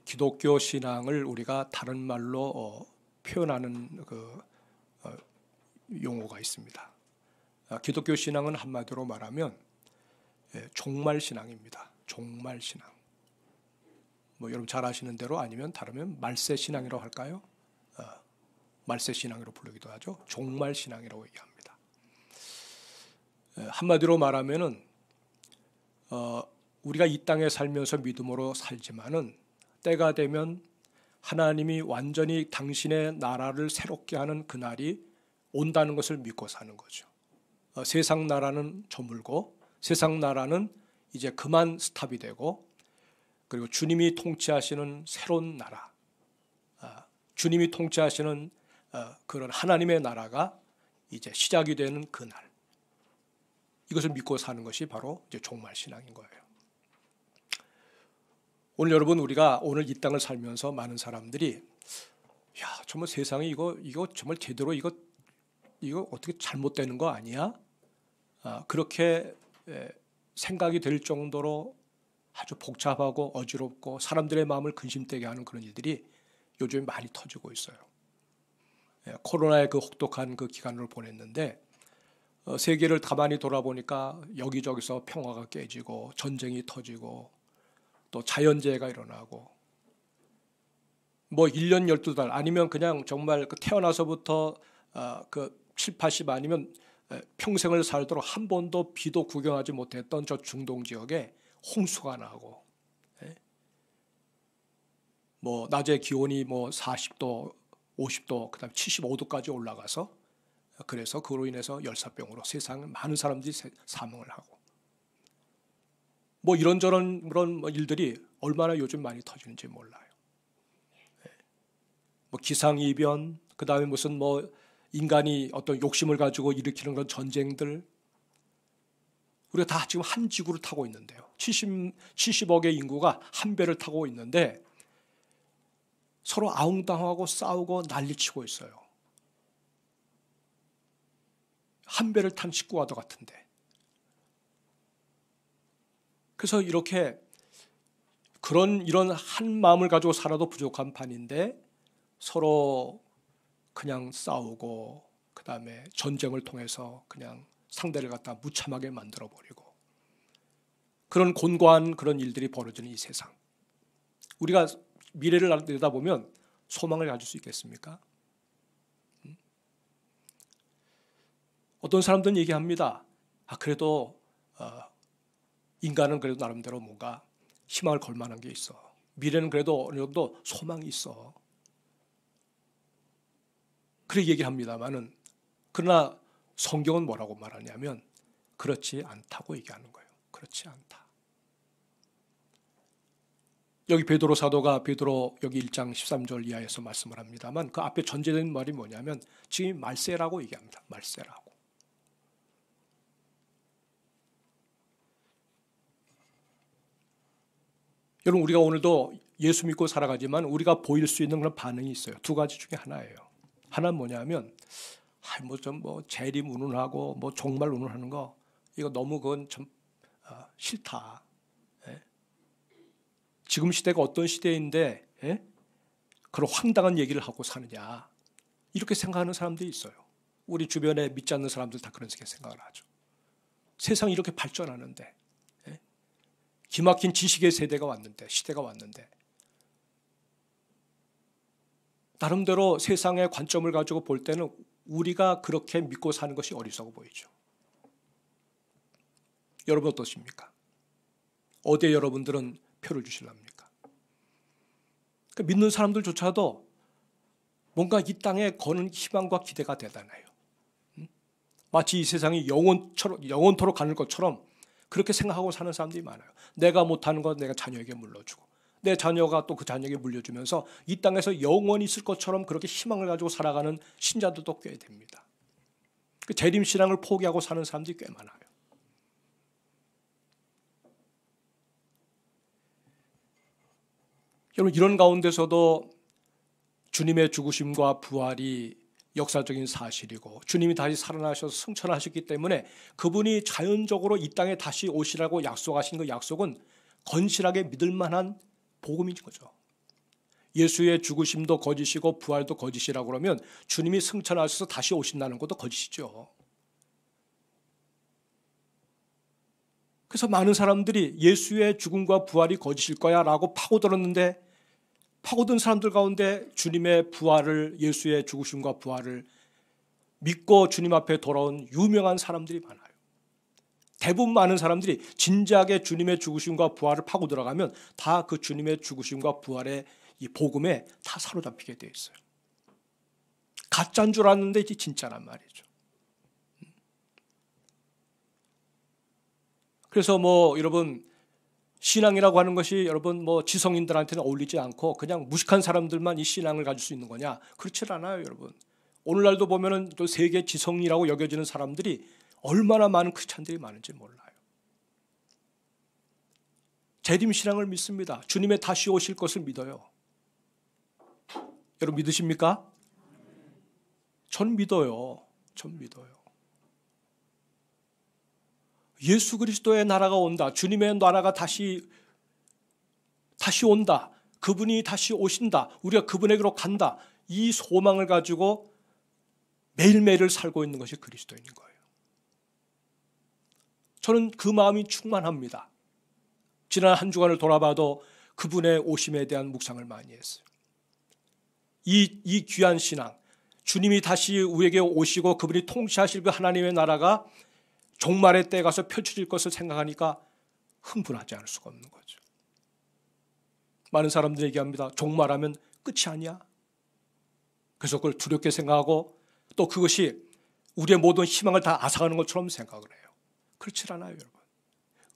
기독교 신앙을 우리가 다른 말로 표현하는 용어가 있습니다. 기독교 신앙은 한마디로 말하면 종말 신앙입니다. 종말 신앙. 여러분 잘 아시는 대로 아니면 다르면 말세 신앙이라고 할까요? 말세 신앙으로 부르기도 하죠. 종말 신앙이라고 얘기합니다. 한마디로 말하면은 우리가 이 땅에 살면서 믿음으로 살지만은 때가 되면 하나님이 완전히 당신의 나라를 새롭게 하는 그날이 온다는 것을 믿고 사는 거죠. 세상 나라는 저물고 세상 나라는 이제 그만 스탑이 되고, 그리고 주님이 통치하시는 새로운 나라, 주님이 통치하시는 그런 하나님의 나라가 이제 시작이 되는 그날, 이것을 믿고 사는 것이 바로 이제 종말 신앙인 거예요. 오늘 여러분, 우리가 오늘 이 땅을 살면서 많은 사람들이 정말 세상에 이거 정말 제대로 이거 어떻게 잘못되는 거 아니야? 그렇게 생각이 될 정도로 아주 복잡하고 어지럽고 사람들의 마음을 근심되게 하는 그런 일들이 요즘 많이 터지고 있어요. 코로나의 그 혹독한 그 기간을 보냈는데 세계를 가만히 돌아보니까 여기저기서 평화가 깨지고 전쟁이 터지고 또 자연재해가 일어나고 1년 12달 아니면 그냥 정말 태어나서부터 7, 80 아니면 평생을 살도록 한 번도 비도 구경하지 못했던 저 중동 지역에 홍수가 나고, 낮에 기온이 40도, 50도, 그다음에 75도까지 올라가서, 그래서 그로 인해서 열사병으로 세상 많은 사람들이 사망을 하고, 이런저런 그런 일들이 얼마나 요즘 많이 터지는지 몰라요. 기상이변, 그다음에 무슨 인간이 어떤 욕심을 가지고 일으키는 그런 전쟁들, 우리가 다 지금 한 지구를 타고 있는데요. 70억의 인구가 한 배를 타고 있는데 서로 아웅당하고 싸우고 난리치고 있어요. 한 배를 탄 식구와도 같은데. 그래서 이렇게 이런 한 마음을 가지고 살아도 부족한 판인데 서로 그냥 싸우고, 그 다음에 전쟁을 통해서 그냥 상대를 갖다 무참하게 만들어버리고, 그런 곤고한 그런 일들이 벌어지는 이 세상, 우리가 미래를 내다보면 소망을 가질 수 있겠습니까? 어떤 사람들은 얘기합니다. 그래도 인간은 그래도 나름대로 뭔가 희망을 걸 만한 게 있어. 미래는 그래도 어느 정도 소망이 있어. 그렇게 얘기를 합니다만은, 그러나 성경은 뭐라고 말하냐면 그렇지 않다고 얘기하는 거예요. 그렇지 않다. 여기 베드로 사도가 여기 1장 13절 이하에서 말씀을 합니다만, 그 앞에 전제된 말이 뭐냐면 지금 말세라고 얘기합니다. 말세라고. 여러분, 우리가 오늘도 예수 믿고 살아가지만 우리가 보일 수 있는 그런 반응이 있어요. 두 가지 중에 하나예요. 하나는 뭐냐면 재림 운운하고 종말 운운하는 거, 이거 너무 그건 좀 싫다. 지금 시대가 어떤 시대인데 그런 황당한 얘기를 하고 사느냐, 이렇게 생각하는 사람들이 있어요. 우리 주변에 믿지 않는 사람들 다 그런 생각을 하죠. 세상이 이렇게 발전하는데, 기막힌 지식의 시대가 왔는데 나름대로 세상의 관점을 가지고 볼 때는 우리가 그렇게 믿고 사는 것이 어리석어 보이죠. 여러분 어떠십니까? 어디에 여러분들은 표를 주실랍니까? 믿는 사람들조차도 뭔가 이 땅에 거는 희망과 기대가 대단해요. 마치 이 세상이 영원토록 가는 것처럼 그렇게 생각하고 사는 사람들이 많아요. 내가 못하는 건 내가 자녀에게 물려주고, 내 자녀가 또 그 자녀에게 물려주면서 이 땅에서 영원히 있을 것처럼 그렇게 희망을 가지고 살아가는 신자들도 꽤 됩니다. 그 재림신앙을 포기하고 사는 사람들이 꽤 많아요. 여러분, 이런 가운데서도 주님의 죽으심과 부활이 역사적인 사실이고, 주님이 다시 살아나셔서 승천하셨기 때문에 그분이 자연적으로 이 땅에 다시 오시라고 약속하신 그 약속은 건실하게 믿을 만한 복음인 거죠. 예수의 죽으심도 거짓이고 부활도 거짓이라고 그러면 주님이 승천하셔서 다시 오신다는 것도 거짓이죠. 그래서 많은 사람들이 예수의 죽음과 부활이 거짓일 거야 라고 파고들었는데, 파고든 사람들 가운데 주님의 부활을, 예수의 죽으심과 부활을 믿고 주님 앞에 돌아온 유명한 사람들이 많아요. 대부분 많은 사람들이 진지하게 주님의 죽으심과 부활을 파고 들어가면 다 그 주님의 죽으심과 부활의 이 복음에 다 사로잡히게 돼 있어요. 가짜인 줄 알았는데 이게 진짜란 말이죠. 그래서 여러분, 신앙이라고 하는 것이 여러분 지성인들한테는 어울리지 않고 그냥 무식한 사람들만 이 신앙을 가질 수 있는 거냐? 그렇지 않아요, 여러분. 오늘날도 보면은 또 세계 지성이라고 여겨지는 사람들이 얼마나 많은 크리스찬들이 많은지 몰라요. 재림 신앙을 믿습니다. 주님의 다시 오실 것을 믿어요. 여러분 믿으십니까? 전 믿어요. 전 믿어요. 예수 그리스도의 나라가 온다. 주님의 나라가 다시 온다. 그분이 다시 오신다. 우리가 그분에게로 간다. 이 소망을 가지고 매일매일을 살고 있는 것이 그리스도인인 거예요. 저는 그 마음이 충만합니다. 지난 한 주간을 돌아봐도 그분의 오심에 대한 묵상을 많이 했어요. 이 귀한 신앙, 주님이 다시 우리에게 오시고 그분이 통치하실 그 하나님의 나라가 종말의 때에 가서 펼쳐질 것을 생각하니까 흥분하지 않을 수가 없는 거죠. 많은 사람들이 얘기합니다. 종말하면 끝이 아니야. 그래서 그걸 두렵게 생각하고 또 그것이 우리의 모든 희망을 다 앗아가는 것처럼 생각을 해요. 그렇지 않아요, 여러분.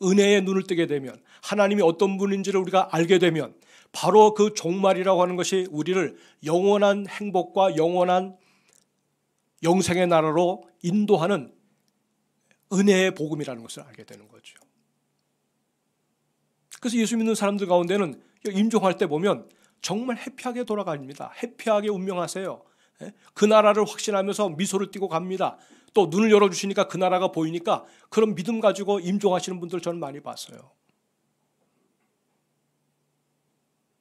은혜의 눈을 뜨게 되면, 하나님이 어떤 분인지를 우리가 알게 되면 바로 그 종말이라고 하는 것이 우리를 영원한 행복과 영원한 영생의 나라로 인도하는 은혜의 복음이라는 것을 알게 되는 거죠. 그래서 예수 믿는 사람들 가운데는 임종할 때 보면 정말 해피하게 돌아갑니다. 해피하게 운명하세요. 그 나라를 확신하면서 미소를 띠고 갑니다. 또 눈을 열어주시니까 그 나라가 보이니까 그런 믿음 가지고 임종하시는 분들 저는 많이 봤어요.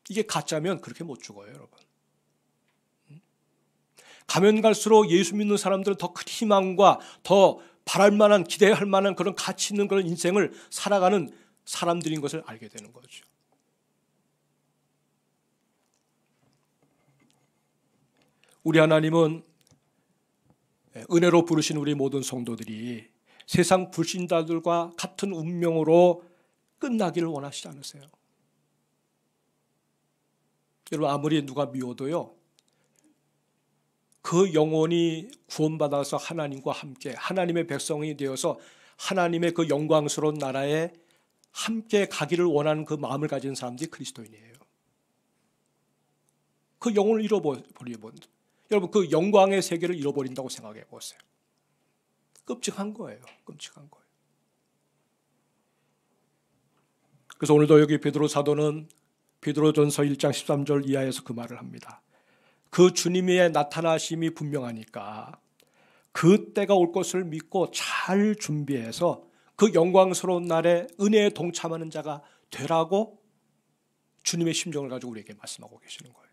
이게 가짜면 그렇게 못 죽어요, 여러분. 가면 갈수록 예수 믿는 사람들은 더 큰 희망과 더 바랄 만한, 기대할 만한 그런 가치 있는 그런 인생을 살아가는 사람들인 것을 알게 되는 거죠. 우리 하나님은 은혜로 부르신 우리 모든 성도들이 세상 불신자들과 같은 운명으로 끝나기를 원하시지 않으세요. 여러분 아무리 누가 미워도요, 그 영혼이 구원받아서 하나님과 함께 하나님의 백성이 되어서 하나님의 그 영광스러운 나라에 함께 가기를 원하는 그 마음을 가진 사람들이 그리스도인이에요. 그 영혼을 잃어버리면 여러분 그 영광의 세계를 잃어버린다고 생각해 보세요. 끔찍한 거예요. 끔찍한 거예요. 그래서 오늘도 여기 베드로 사도는 베드로전서 1장 13절 이하에서 그 말을 합니다. 그 주님의 나타나심이 분명하니까 그 때가 올 것을 믿고 잘 준비해서 그 영광스러운 날에 은혜에 동참하는 자가 되라고 주님의 심정을 가지고 우리에게 말씀하고 계시는 거예요.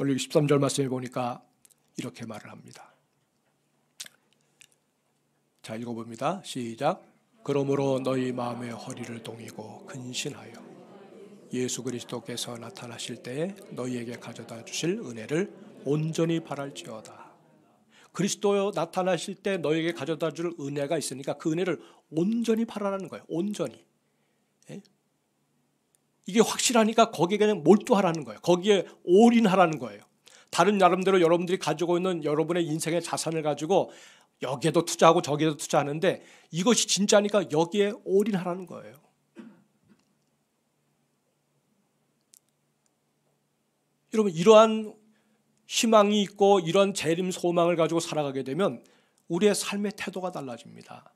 오늘 13절 말씀해 보니까 이렇게 말을 합니다. 자, 읽어봅니다. 시작. 그러므로 너희 마음의 허리를 동이고 근신하여 예수 그리스도께서 나타나실 때에 너희에게 가져다 주실 은혜를 온전히 바랄지어다. 그리스도 나타나실 때 너희에게 가져다 줄 은혜가 있으니까 그 은혜를 온전히 바라라는 거예요. 온전히. 이게 확실하니까 거기에 그냥 몰두하라는 거예요. 거기에 올인하라는 거예요. 다른 나름대로 여러분들이 가지고 있는 여러분의 인생의 자산을 가지고 여기에도 투자하고 저기에도 투자하는데 이것이 진짜니까 여기에 올인하라는 거예요. 여러분 이러한 희망이 있고 이런 재림 소망을 가지고 살아가게 되면 우리의 삶의 태도가 달라집니다.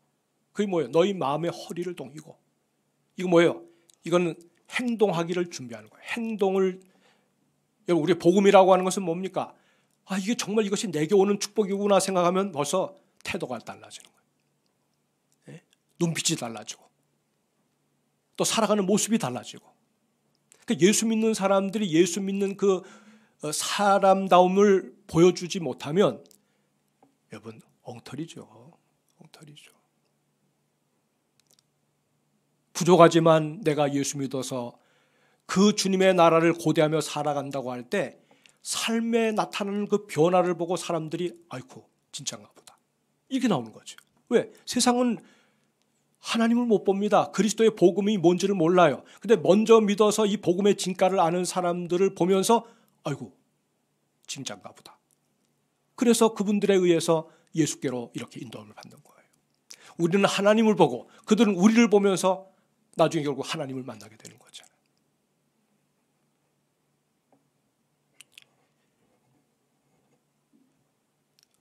그게 뭐예요? 너희 마음의 허리를 동이고. 이거 뭐예요? 이거는 행동하기를 준비하는 거예요. 행동을, 여러분 우리의 복음이라고 하는 것은 뭡니까? 아, 이게 정말 이것이 내게 오는 축복이구나 생각하면 벌써 태도가 달라지는 거예요. 눈빛이 달라지고 또 살아가는 모습이 달라지고. 그러니까 예수 믿는 사람들이 예수 믿는 그 사람다움을 보여주지 못하면 여러분 엉터리죠. 엉터리죠. 부족하지만 내가 예수 믿어서 그 주님의 나라를 고대하며 살아간다고 할 때 삶에 나타나는 그 변화를 보고 사람들이 아이고 진짜인가 보다. 이게 나오는 거죠. 왜? 세상은 하나님을 못 봅니다. 그리스도의 복음이 뭔지를 몰라요. 근데 먼저 믿어서 이 복음의 진가를 아는 사람들을 보면서 아이고 진짜인가 보다. 그래서 그분들에 의해서 예수께로 이렇게 인도함을 받는 거예요. 우리는 하나님을 보고 그들은 우리를 보면서 나중에 결국 하나님을 만나게 되는 거죠.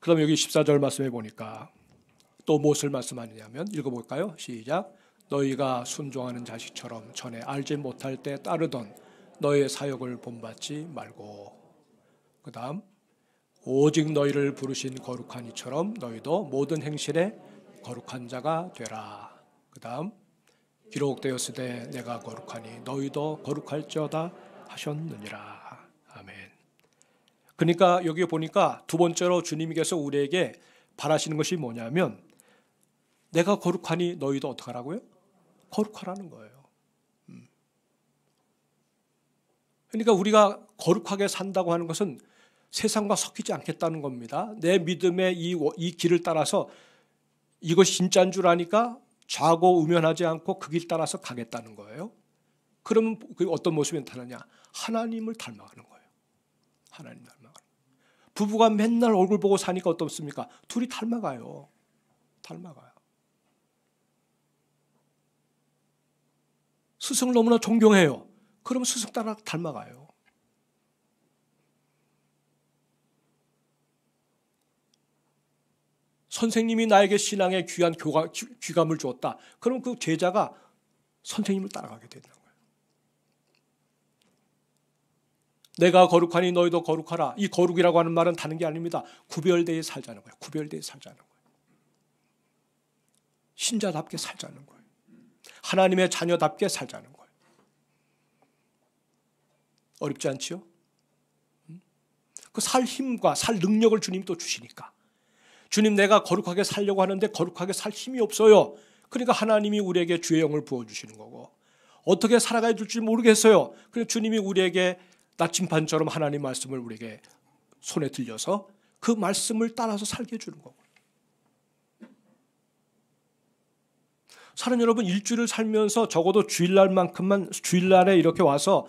그럼 여기 14절 말씀해 보니까 또 무엇을 말씀하느냐면 읽어볼까요? 시작. 너희가 순종하는 자식처럼 전에 알지 못할 때 따르던 너의 사역을 본받지 말고 그 다음 오직 너희를 부르신 거룩한 이처럼 너희도 모든 행실에 거룩한 자가 되라. 그 다음 기록되었으되 내가 거룩하니 너희도 거룩할지어다 하셨느니라. 아멘. 그러니까 여기 보니까 두 번째로 주님께서 우리에게 바라시는 것이 뭐냐면 내가 거룩하니 너희도 어떻게 하라고요? 거룩하라는 거예요. 그러니까 우리가 거룩하게 산다고 하는 것은 세상과 섞이지 않겠다는 겁니다. 내 믿음의 이 길을 따라서 이것이 진짜인 줄 아니까 좌고우면하지 않고 그 길 따라서 가겠다는 거예요. 그러면 그 어떤 모습이 나타나냐? 하나님을 닮아가는 거예요. 하나님 닮아가는 거예요. 부부가 맨날 얼굴 보고 사니까 어떻습니까? 둘이 닮아가요. 닮아가요. 스승을 너무나 존경해요. 그러면 스승 따라 닮아가요. 선생님이 나에게 신앙의 귀한 귀감을 주었다. 그럼 그 제자가 선생님을 따라가게 되는 거예요. 내가 거룩하니 너희도 거룩하라. 이 거룩이라고 하는 말은 다른 게 아닙니다. 구별되어 살자는 거예요. 구별되어 살자는 거예요. 신자답게 살자는 거예요. 하나님의 자녀답게 살자는 거예요. 어렵지 않지요? 그 살 힘과 살 능력을 주님이 또 주시니까. 주님 내가 거룩하게 살려고 하는데 거룩하게 살 힘이 없어요. 그러니까 하나님이 우리에게 주의 영을 부어주시는 거고 어떻게 살아가야 될지 모르겠어요. 그래서 주님이 우리에게 나침반처럼 하나님 말씀을 우리에게 손에 들려서 그 말씀을 따라서 살게 해주는 거고. 사는 여러분 일주일을 살면서 적어도 주일날만큼만 주일날에 이렇게 와서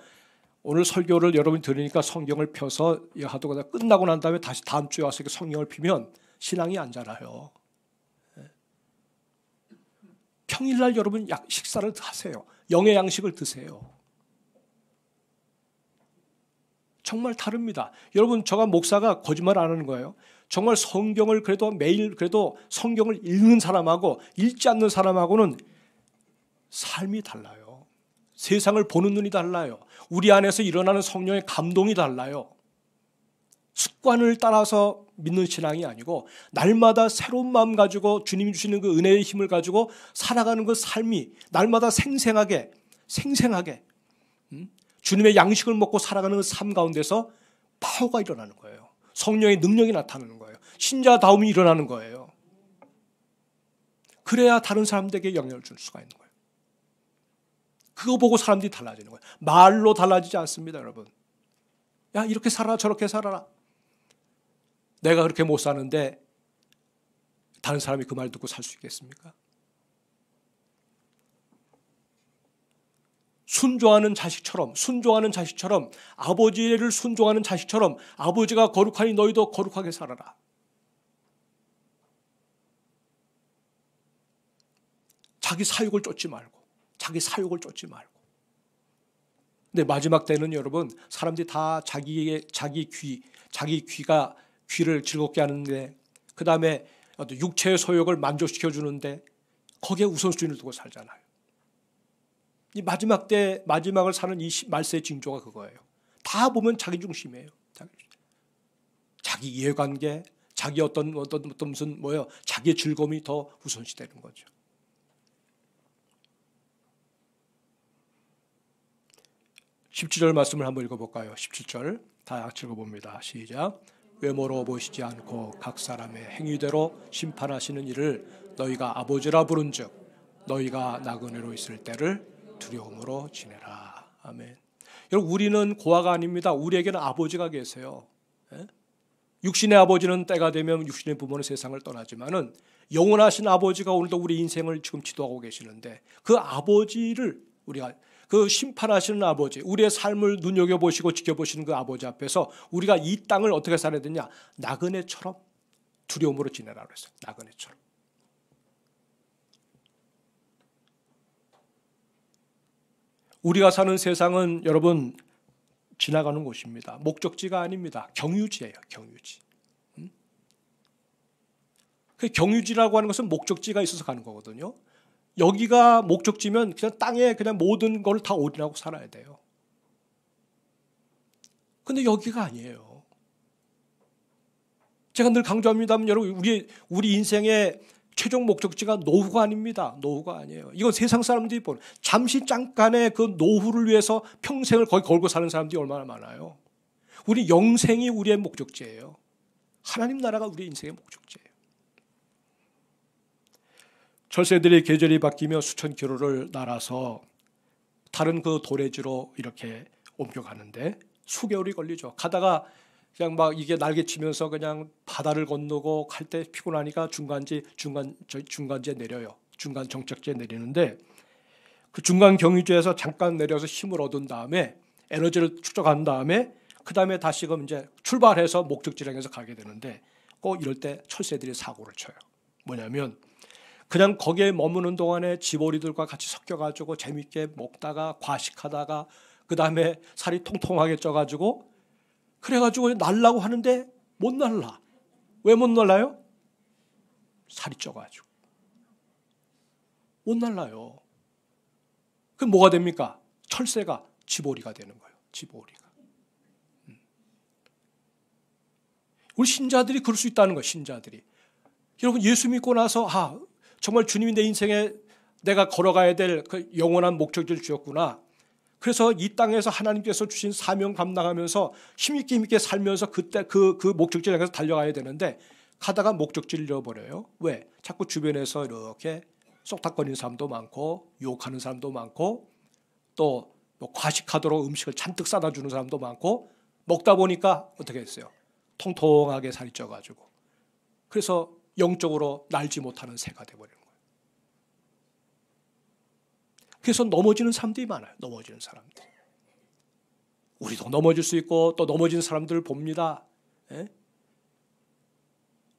오늘 설교를 여러분이 들으니까 성경을 펴서 하다가 끝나고 난 다음에 다시 다음 주에 와서 이렇게 성경을 피면 신앙이 안 자라요. 평일날 여러분 식사를 하세요. 영의 양식을 드세요. 정말 다릅니다. 여러분 저가 목사가 거짓말 안 하는 거예요. 정말 성경을 그래도 매일 그래도 성경을 읽는 사람하고 읽지 않는 사람하고는 삶이 달라요. 세상을 보는 눈이 달라요. 우리 안에서 일어나는 성령의 감동이 달라요. 습관을 따라서 믿는 신앙이 아니고 날마다 새로운 마음 가지고 주님이 주시는 그 은혜의 힘을 가지고 살아가는 그 삶이 날마다 생생하게 주님의 양식을 먹고 살아가는 그 삶 가운데서 파워가 일어나는 거예요. 성령의 능력이 나타나는 거예요. 신자다움이 일어나는 거예요. 그래야 다른 사람들에게 영향을 줄 수가 있는 거예요. 그거 보고 사람들이 달라지는 거예요. 말로 달라지지 않습니다, 여러분. 야, 이렇게 살아라, 저렇게 살아라. 내가 그렇게 못 사는데 다른 사람이 그 말 듣고 살 수 있겠습니까? 순종하는 자식처럼 아버지를 순종하는 자식처럼 아버지가 거룩하니 너희도 거룩하게 살아라. 자기 사욕을 쫓지 말고 근데 마지막 때는 여러분 사람들이 다 자기 귀를 즐겁게 하는데 그 다음에 육체의 소욕을 만족시켜 주는데 거기에 우선순위를 두고 살잖아요. 이 마지막을 사는 이 말세의 징조가 그거예요. 다 보면 자기 중심이에요. 자기 이해관계, 자기 어떤 무슨 자기의 즐거움이 더 우선시되는 거죠. 17절 말씀을 한번 읽어볼까요? 17절 다 같이 읽어봅니다. 시작. 외모로 보시지 않고 각 사람의 행위대로 심판하시는 이를 너희가 아버지라 부른즉 너희가 나그네로 있을 때를 두려움으로 지내라. 아멘. 여러분, 우리는 고아가 아닙니다. 우리에게는 아버지가 계세요. 육신의 아버지는 때가 되면 육신의 부모는 세상을 떠나지만은 영원하신 아버지가 오늘도 우리 인생을 지금 지도하고 계시는데 그 아버지를 우리가 그 심판하시는 아버지, 우리의 삶을 눈여겨보시고 지켜보시는 그 아버지 앞에서 우리가 이 땅을 어떻게 살아야 되냐? 나그네처럼 두려움으로 지내라고 했어요. 나그네처럼. 우리가 사는 세상은 여러분 지나가는 곳입니다. 목적지가 아닙니다. 경유지예요. 경유지. 그 경유지라고 하는 것은 목적지가 있어서 가는 거거든요. 여기가 목적지면 그냥 땅에 그냥 모든 걸 다 올인하고 살아야 돼요. 근데 여기가 아니에요. 제가 늘 강조합니다만 여러분, 우리 인생의 최종 목적지가 노후가 아닙니다. 노후가 아니에요. 이건 세상 사람들이 보는 잠시 잠깐의 그 노후를 위해서 평생을 거기 걸고 사는 사람들이 얼마나 많아요. 우리 영생이 우리의 목적지예요. 하나님 나라가 우리 인생의 목적지예요. 철새들이 계절이 바뀌며 수천 킬로를 날아서 다른 그 도래지로 이렇게 옮겨가는데 수개월이 걸리죠. 가다가 그냥 막 이게 날개치면서 그냥 바다를 건너고 갈 때 피곤하니까 중간지에 내려요. 중간 정착지에 내리는데 그 중간 경유지에서 잠깐 내려서 힘을 얻은 다음에 에너지를 축적한 다음에 그 다음에 다시금 이제 출발해서 목적지를 향해서 가게 되는데 꼭 이럴 때 철새들이 사고를 쳐요. 뭐냐면 그냥 거기에 머무는 동안에 지보리들과 같이 섞여가지고 재밌게 먹다가 과식하다가 그 다음에 살이 통통하게 쪄가지고 그래가지고 날라고 하는데 못 날라. 왜 못 날라요? 살이 쪄가지고. 못 날라요. 그럼 뭐가 됩니까? 철새가 지보리가 되는 거예요. 지보리가. 우리 신자들이 그럴 수 있다는 거예요. 신자들이. 여러분 예수 믿고 나서 정말 주님이 내 인생에 내가 걸어가야 될 그 영원한 목적지를 주셨구나. 그래서 이 땅에서 하나님께서 주신 사명 감당하면서 힘있게 살면서 그때 그 목적지를 향해서 달려가야 되는데 가다가 목적지를 잃어버려요. 왜? 자꾸 주변에서 이렇게 쏙닥거리는 사람도 많고 유혹하는 사람도 많고 또 과식하도록 음식을 잔뜩 싸다 주는 사람도 많고 먹다 보니까 어떻게 했어요? 통통하게 살이 쪄가지고 그래서 영적으로 날지 못하는 새가 돼버리는 거예요. 그래서 넘어지는 사람들이 많아요. 넘어지는 사람들. 우리도 넘어질 수 있고 또 넘어지는 사람들을 봅니다.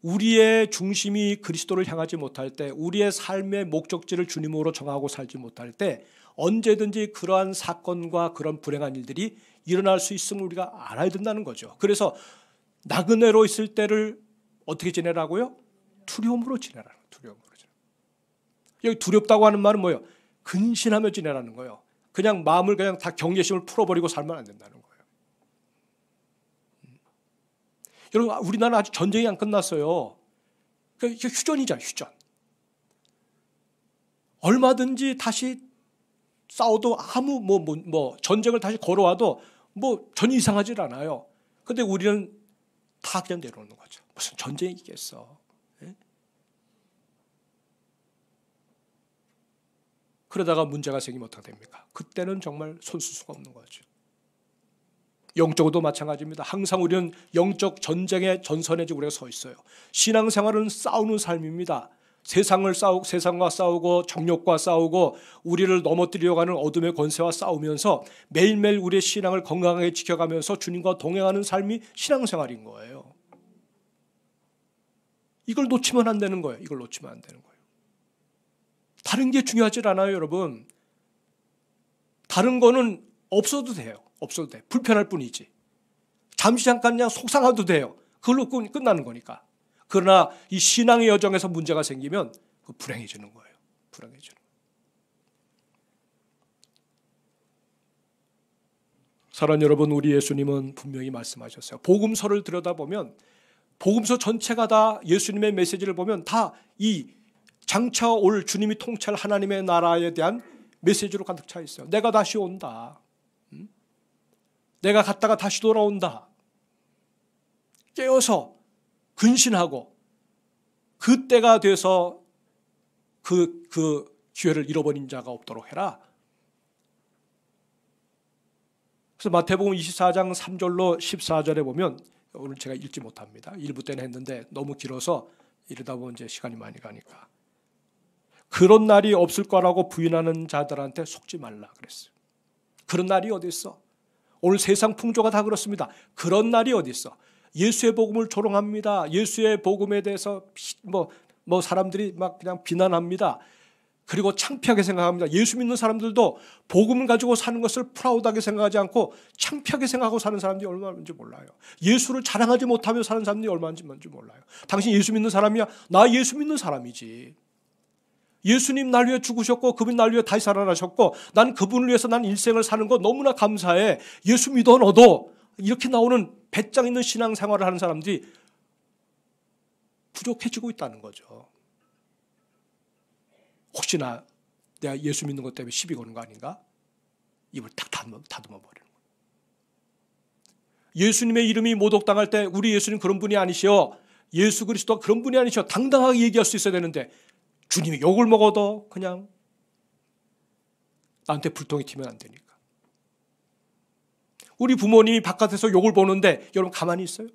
우리의 중심이 그리스도를 향하지 못할 때, 우리의 삶의 목적지를 주님으로 정하고 살지 못할 때 언제든지 그러한 사건과 그런 불행한 일들이 일어날 수 있음을 우리가 알아야 된다는 거죠. 그래서 나그네로 있을 때를 어떻게 지내라고요? 두려움으로 지내라. 두려움으로 지내라. 여기 두렵다고 하는 말은 뭐예요? 근신하며 지내라는 거예요. 그냥 마음을 그냥 다 경계심을 풀어버리고 살면 안 된다는 거예요. 여러분 우리나라 아직 전쟁이 안 끝났어요. 이게 휴전이잖아요. 휴전. 얼마든지 다시 싸워도 아무 전쟁을 다시 걸어와도 전혀 이상하지 않아요. 근데 우리는 다 그냥 내려오는 거죠. 무슨 전쟁이 있겠어. 그러다가 문제가 생기면 어떻게 됩니까? 그때는 정말 손쓸 수가 없는 거죠. 영적으로도 마찬가지입니다. 항상 우리는 영적 전쟁의 전선에 우리가 서 있어요. 신앙생활은 싸우는 삶입니다. 세상과 싸우고 정욕과 싸우고 우리를 넘어뜨리려고 하는 어둠의 권세와 싸우면서 매일매일 우리의 신앙을 건강하게 지켜가면서 주님과 동행하는 삶이 신앙생활인 거예요. 이걸 놓치면 안 되는 거예요. 이걸 놓치면 안 되는 거예요. 다른 게 중요하지 않아요, 여러분. 다른 거는 없어도 돼요. 없어도 돼. 불편할 뿐이지. 잠시 잠깐 그냥 속상해도 돼요. 그걸로 끝나는 거니까. 그러나 이 신앙의 여정에서 문제가 생기면 불행해지는 거예요. 불행해지는 거예요. 사랑하는 여러분, 우리 예수님은 분명히 말씀하셨어요. 복음서를 들여다보면 복음서 전체가 다 예수님의 메시지를 보면 다 이 장차 올 주님이 통치할 하나님의 나라에 대한 메시지로 가득 차 있어요. 내가 다시 온다. 내가 갔다가 다시 돌아온다. 깨어서 근신하고 그때가 돼서 그 기회를 잃어버린 자가 없도록 해라. 그래서 마태복음 24장 3절로 14절에 보면, 오늘 제가 읽지 못합니다. 일부 때는 했는데 너무 길어서 이러다 보면 이제 시간이 많이 가니까. 그런 날이 없을 거라고 부인하는 자들한테 속지 말라 그랬어요. 그런 날이 어디 있어? 오늘 세상 풍조가 다 그렇습니다. 그런 날이 어디 있어? 예수의 복음을 조롱합니다. 예수의 복음에 대해서 뭐 사람들이 막 그냥 비난합니다. 그리고 창피하게 생각합니다. 예수 믿는 사람들도 복음을 가지고 사는 것을 프라우드하게 생각하지 않고 창피하게 생각하고 사는 사람들이 얼마나 많은지 몰라요. 예수를 자랑하지 못하며 사는 사람들이 얼마나 많은지 몰라요. 당신 예수 믿는 사람이야? 나 예수 믿는 사람이지. 예수님 날 위해 죽으셨고 그분 날 위해 다시 살아나셨고 난 그분을 위해서 난 일생을 사는 거 너무나 감사해. 예수 믿어 너도. 이렇게 나오는 배짱 있는 신앙생활을 하는 사람들이 부족해지고 있다는 거죠. 혹시나 내가 예수 믿는 것 때문에 시비 거는 거 아닌가? 입을 딱 다듬어 버리는 거예요. 예수님의 이름이 모독당할 때 우리 예수님 그런 분이 아니시오. 예수 그리스도가 그런 분이 아니시오. 당당하게 얘기할 수 있어야 되는데 주님이 욕을 먹어도 그냥 나한테 불똥이 튀면 안 되니까. 우리 부모님이 바깥에서 욕을 보는데 여러분 가만히 있어요?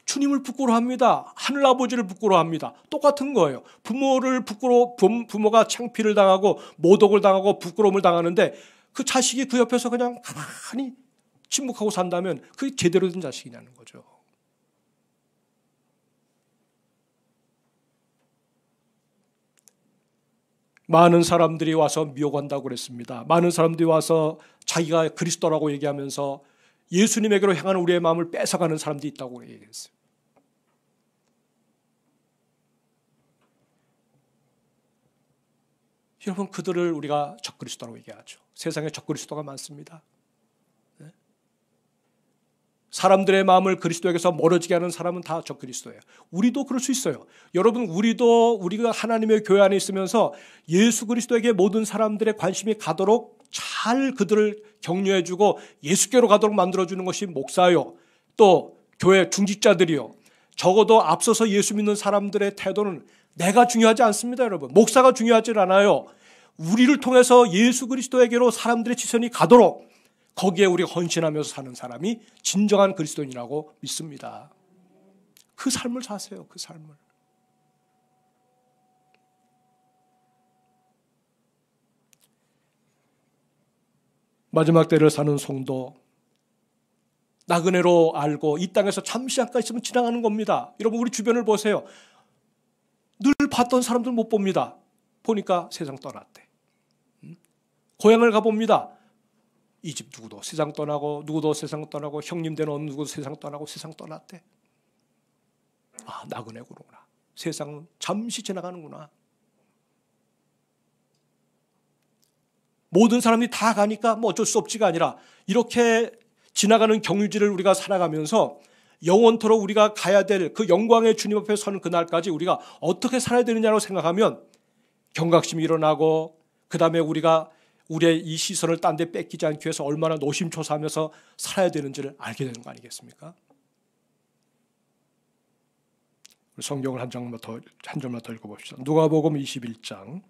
주님을 부끄러워합니다. 하늘아버지를 부끄러워합니다. 똑같은 거예요. 부모가 창피를 당하고 모독을 당하고 부끄러움을 당하는데 그 자식이 그 옆에서 그냥 가만히 침묵하고 산다면 그게 제대로 된 자식이냐는 거죠. 많은 사람들이 와서 미혹한다고 그랬습니다. 많은 사람들이 와서 자기가 그리스도라고 얘기하면서 예수님에게로 향하는 우리의 마음을 뺏어가는 사람들이 있다고 얘기했어요. 여러분, 그들을 우리가 적그리스도라고 얘기하죠. 세상에 적그리스도가 많습니다. 사람들의 마음을 그리스도에게서 멀어지게 하는 사람은 다 적그리스도예요. 우리도 그럴 수 있어요. 여러분, 우리가 하나님의 교회 안에 있으면서 예수 그리스도에게 모든 사람들의 관심이 가도록 잘 그들을 격려해주고 예수께로 가도록 만들어주는 것이 목사요. 또 교회 중직자들이요. 적어도 앞서서 예수 믿는 사람들의 태도는 내가 중요하지 않습니다, 여러분. 목사가 중요하지 않아요. 우리를 통해서 예수 그리스도에게로 사람들의 시선이 가도록 거기에 우리가 헌신하면서 사는 사람이 진정한 그리스도인이라고 믿습니다. 그 삶을 사세요. 그 삶을. 마지막 때를 사는 성도, 나그네로 알고 이 땅에서 잠시 잠깐 있으면 지나가는 겁니다. 여러분, 우리 주변을 보세요. 늘 봤던 사람들 못 봅니다. 보니까 세상 떠났대. 고향을 가봅니다. 이 집 누구도 세상 떠나고 누구도 세상 떠나고 형님 되는 어느 누구도 세상 떠나고 세상 떠났대. 아, 나그네구나. 세상은 잠시 지나가는구나. 모든 사람이 다 가니까 뭐 어쩔 수 없지가 아니라 이렇게 지나가는 경유지를 우리가 살아가면서 영원토록 우리가 가야 될 그 영광의 주님 앞에 서는 그날까지 우리가 어떻게 살아야 되느냐고 생각하면 경각심이 일어나고 그 다음에 우리가 우리의 이 시선을 딴 데 뺏기지 않기 위해서 얼마나 노심초사하면서 살아야 되는지를 알게 되는 거 아니겠습니까? 성경을 한 절만 더 읽어봅시다. 누가복음 21장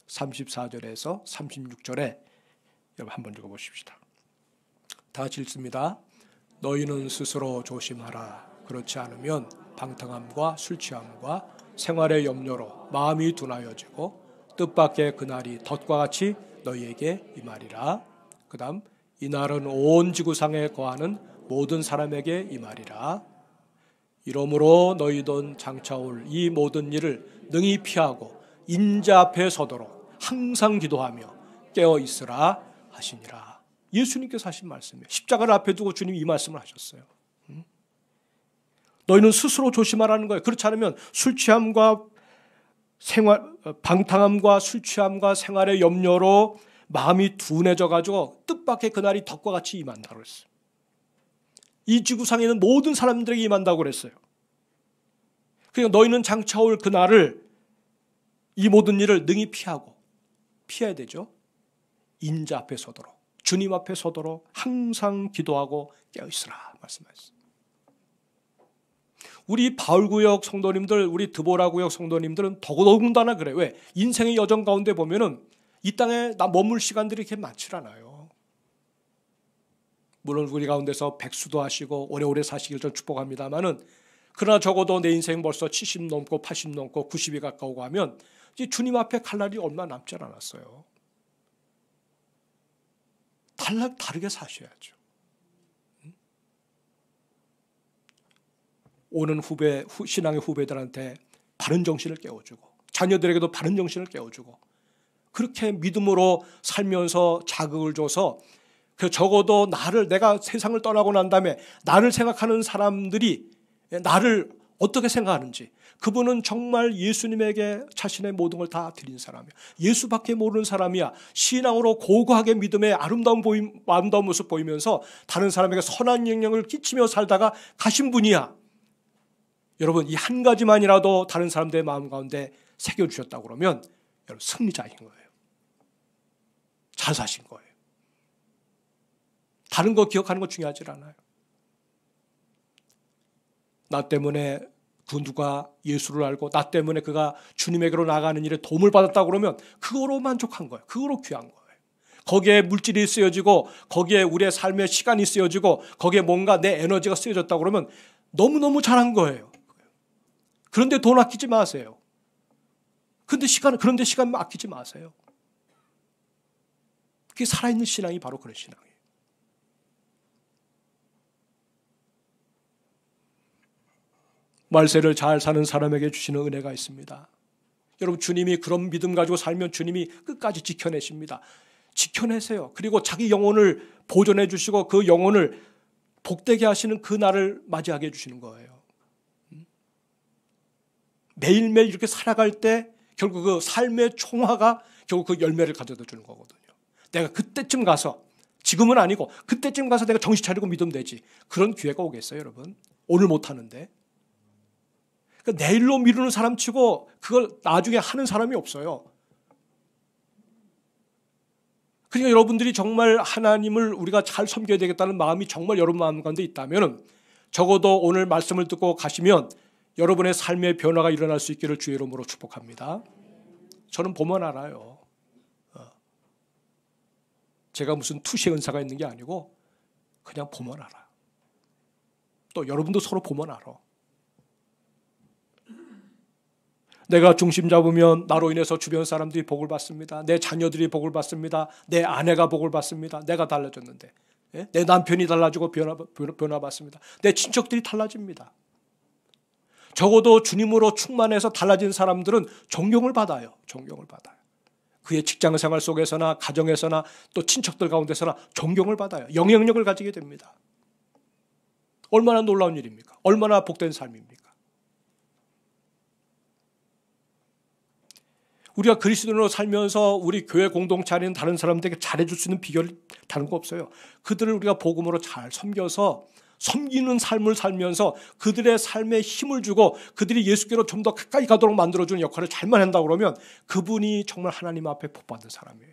34절에서 36절에 여러분 한번 읽어보십시다. 다 같이 읽습니다. 너희는 스스로 조심하라. 그렇지 않으면 방탕함과 술 취함과 생활의 염려로 마음이 둔하여지고 뜻밖의 그날이 덫과 같이 너희에게 임하리라. 그 다음 이날은 온 지구상에 거하는 모든 사람에게 임하리라. 이러므로 너희도 장차올 이 모든 일을 능히 피하고 인자 앞에 서도록 항상 기도하며 깨어 있으라 하시니라. 예수님께서 하신 말씀이에요. 십자가를 앞에 두고 주님이 이 말씀을 하셨어요. 너희는 스스로 조심하라는 거예요. 그렇지 않으면 술 취함과 방탕함과 술 취함과 생활의 염려로 마음이 둔해져 가지고 뜻밖의 그날이 덫과 같이 임한다고 그랬어요. 이 지구상에 있는 모든 사람들에게 임한다고 그랬어요. 그러니까 너희는 장차올 그날을 이 모든 일을 능히 피하고 피해야 되죠. 인자 앞에 서도록 주님 앞에 서도록 항상 기도하고 깨어있으라 말씀하셨습니다. 우리 바울구역 성도님들, 우리 드보라구역 성도님들은 더더군다나 그래요. 왜? 인생의 여정 가운데 보면은 이 땅에 머물 시간들이 그렇게 많지 않아요. 물론 우리 가운데서 백수도 하시고 오래오래 사시길 전 축복합니다만은, 그러나 적어도 내 인생 벌써 70 넘고 80 넘고 90이 가까우고 하면 이제 주님 앞에 갈 날이 얼마 남지 않았어요. 다르게 사셔야죠. 오는 신앙의 후배들한테 바른 정신을 깨워주고, 자녀들에게도 바른 정신을 깨워주고, 그렇게 믿음으로 살면서 자극을 줘서 적어도 내가 세상을 떠나고 난 다음에 나를 생각하는 사람들이 나를 어떻게 생각하는지, 그분은 정말 예수님에게 자신의 모든 걸 다 드린 사람이야. 예수밖에 모르는 사람이야. 신앙으로 고고하게 믿음의 아름다운 모습 보이면서 다른 사람에게 선한 영향을 끼치며 살다가 가신 분이야. 여러분, 이 한 가지만이라도 다른 사람들의 마음 가운데 새겨주셨다고 그러면 여러분 승리자인 거예요. 잘 사신 거예요. 다른 거 기억하는 거 중요하지 않아요. 나 때문에 그 누가 예수를 알고 나 때문에 그가 주님에게로 나가는 일에 도움을 받았다고 그러면 그거로 만족한 거예요. 그거로 귀한 거예요. 거기에 물질이 쓰여지고 거기에 우리의 삶의 시간이 쓰여지고 거기에 뭔가 내 에너지가 쓰여졌다고 그러면 너무너무 잘한 거예요. 그런데 돈 아끼지 마세요. 그런데 시간 아끼지 마세요. 그게 살아있는 신앙이 바로 그런 신앙이에요. 말세를 잘 사는 사람에게 주시는 은혜가 있습니다. 여러분, 주님이 그런 믿음 가지고 살면 주님이 끝까지 지켜내십니다. 지켜내세요. 그리고 자기 영혼을 보존해 주시고 그 영혼을 복되게 하시는 그 날을 맞이하게 해주시는 거예요. 매일매일 이렇게 살아갈 때 결국 그 삶의 총화가 결국 그 열매를 가져다 주는 거거든요. 내가 그때쯤 가서, 지금은 아니고 그때쯤 가서 내가 정신 차리고 믿으면 되지. 그런 기회가 오겠어요, 여러분? 오늘 못 하는데. 그러니까 내일로 미루는 사람 치고 그걸 나중에 하는 사람이 없어요. 그러니까 여러분들이 정말 하나님을 우리가 잘 섬겨야 되겠다는 마음이 정말 여러분 마음 가운데 있다면 적어도 오늘 말씀을 듣고 가시면 여러분의 삶의 변화가 일어날 수 있기를 주의 이름으로 축복합니다. 저는 보면 알아요. 제가 무슨 투시의 은사가 있는 게 아니고 그냥 보면 알아요. 또 여러분도 서로 보면 알아. 내가 중심 잡으면 나로 인해서 주변 사람들이 복을 받습니다. 내 자녀들이 복을 받습니다. 내 아내가 복을 받습니다. 내가 달라졌는데. 내 남편이 달라지고 변화받습니다. 내 친척들이 달라집니다. 적어도 주님으로 충만해서 달라진 사람들은 존경을 받아요. 존경을 받아요. 그의 직장 생활 속에서나 가정에서나 또 친척들 가운데서나 존경을 받아요. 영향력을 가지게 됩니다. 얼마나 놀라운 일입니까? 얼마나 복된 삶입니까? 우리가 그리스도인으로 살면서 우리 교회 공동체 안에 있는 다른 사람들에게 잘해줄 수 있는 비결이 다른 거 없어요. 그들을 우리가 복음으로 잘 섬겨서 섬기는 삶을 살면서 그들의 삶에 힘을 주고 그들이 예수께로 좀 더 가까이 가도록 만들어주는 역할을 잘만 한다고 그러면 그분이 정말 하나님 앞에 복받은 사람이에요.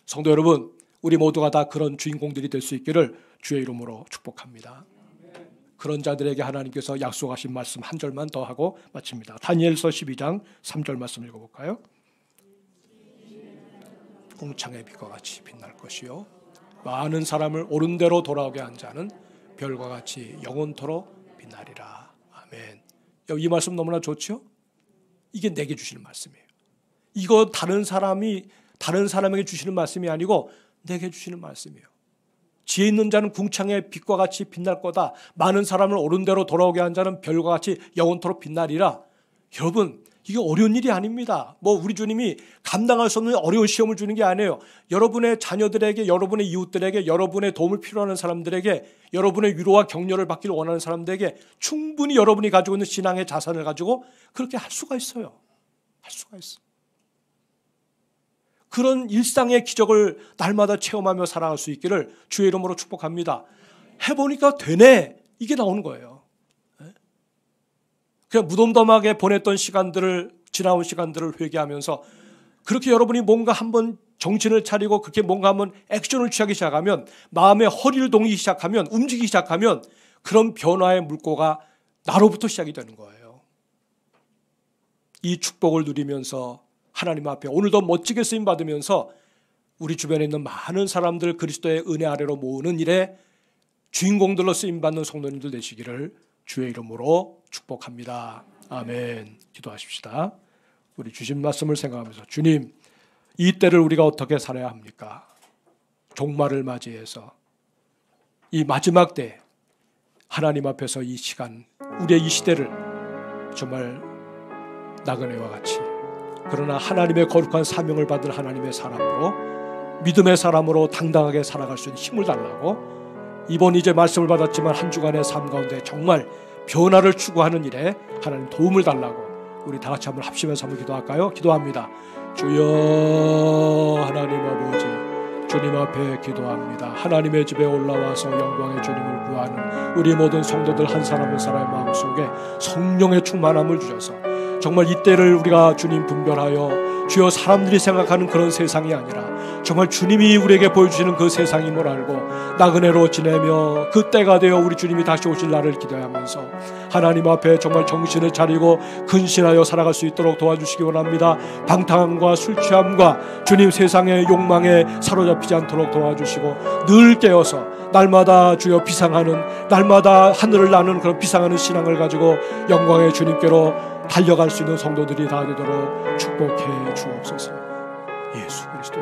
성도 여러분, 우리 모두가 다 그런 주인공들이 될 수 있기를 주의 이름으로 축복합니다. 그런 자들에게 하나님께서 약속하신 말씀 한 절만 더 하고 마칩니다. 다니엘서 12장 3절 말씀 읽어볼까요? 궁창의 빛과 같이 빛날 것이요 많은 사람을 옳은 대로 돌아오게 한 자는 별과 같이 영원토록 빛나리라. 아멘. 이 말씀 너무나 좋죠? 이게 내게 주시는 말씀이에요. 이거 다른 사람에게 주시는 말씀이 아니고 내게 주시는 말씀이에요. 지혜 있는 자는 궁창의 빛과 같이 빛날 거다. 많은 사람을 옳은 대로 돌아오게 한 자는 별과 같이 영원토록 빛나리라. 여러분, 이게 어려운 일이 아닙니다. 우리 주님이 감당할 수 없는 어려운 시험을 주는 게 아니에요. 여러분의 자녀들에게, 여러분의 이웃들에게, 여러분의 도움을 필요하는 사람들에게, 여러분의 위로와 격려를 받기를 원하는 사람들에게 충분히 여러분이 가지고 있는 신앙의 자산을 가지고 그렇게 할 수가 있어요. 할 수가 있어. 그런 일상의 기적을 날마다 체험하며 살아갈 수 있기를 주의 이름으로 축복합니다. 해보니까 되네. 이게 나오는 거예요. 그냥 무덤덤하게 보냈던 시간들을, 지나온 시간들을 회개하면서 그렇게 여러분이 뭔가 한번 정신을 차리고 그렇게 뭔가 한번 액션을 취하기 시작하면, 마음의 허리를 동이기 시작하면, 움직이기 시작하면 그런 변화의 물꼬가 나로부터 시작이 되는 거예요. 이 축복을 누리면서 하나님 앞에 오늘도 멋지게 쓰임 받으면서 우리 주변에 있는 많은 사람들 그리스도의 은혜 아래로 모으는 일에 주인공들로 쓰임 받는 성도님들 되시기를 주의 이름으로 축복합니다. 아멘. 기도하십시다. 우리 주신 말씀을 생각하면서, 주님, 이 때를 우리가 어떻게 살아야 합니까? 종말을 맞이해서 이 마지막 때 하나님 앞에서 이 시간, 우리의 이 시대를 정말 나그네와 같이, 그러나 하나님의 거룩한 사명을 받은 하나님의 사람으로, 믿음의 사람으로 당당하게 살아갈 수 있는 힘을 달라고, 이번 이제 말씀을 받았지만 한 주간의 삶 가운데 정말 변화를 추구하는 일에 하나님 도움을 달라고 우리 다 같이 한번 합심해서 한번 기도할까요? 기도합니다. 주여 하나님 아버지, 주님 앞에 기도합니다. 하나님의 집에 올라와서 영광의 주님을 구하는 우리 모든 성도들 한 사람 한 사람의 마음속에 성령의 충만함을 주셔서 정말 이때를 우리가 주님 분별하여, 주여 사람들이 생각하는 그런 세상이 아니라 정말 주님이 우리에게 보여주시는 그 세상임을 알고 나그네로 지내며 그 때가 되어 우리 주님이 다시 오실 날을 기대하면서 하나님 앞에 정말 정신을 차리고 근신하여 살아갈 수 있도록 도와주시기 원합니다. 방탕함과 술 취함과 주님 세상의 욕망에 사로잡히지 않도록 도와주시고, 늘 깨어서 날마다 주여 비상하는, 날마다 하늘을 나는 그런 비상하는 신앙을 가지고 영광의 주님께로 달려갈 수 있는 성도들이 다 되도록 축복해 주옵소서. 예수 그리스도